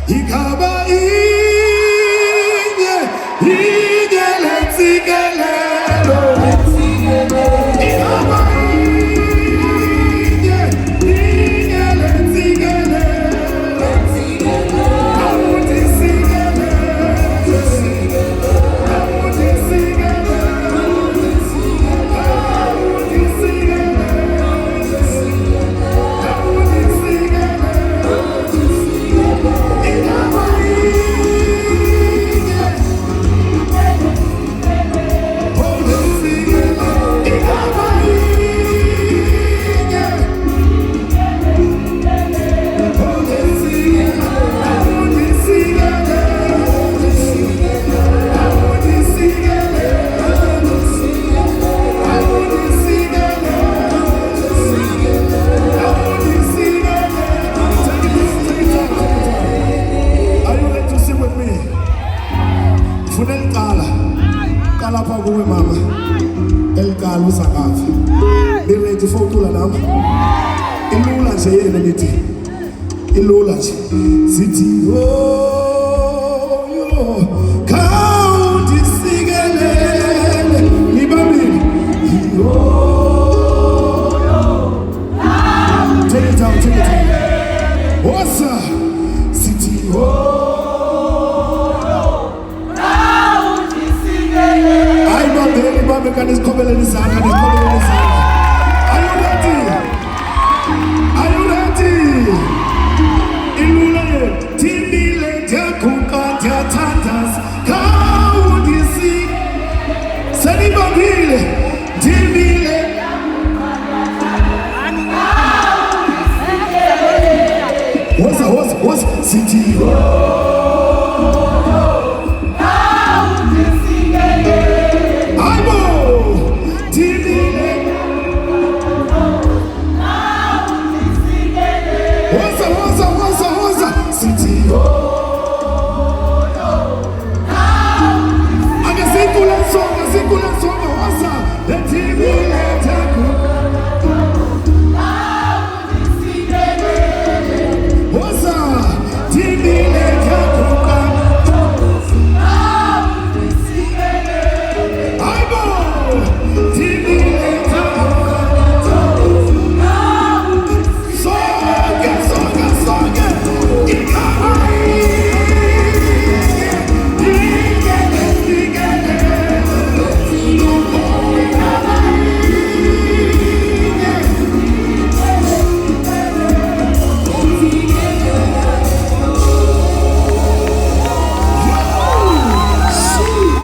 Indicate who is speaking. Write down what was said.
Speaker 1: Ikaba inye Intsikelelo Ikaba inye Intsikelelo Kalapa kuwe mama Elkala usakafa Niready for ukula nami Ilula nje yena nithi Ilula nje Sithi oh yo Ndisikelele Nibambile oh yo Take it down What's Sithi oh Are you ready? Are you ready? Ilule Timile Jakuka Jatandas Kaudisi Sanibabile Timile What's City?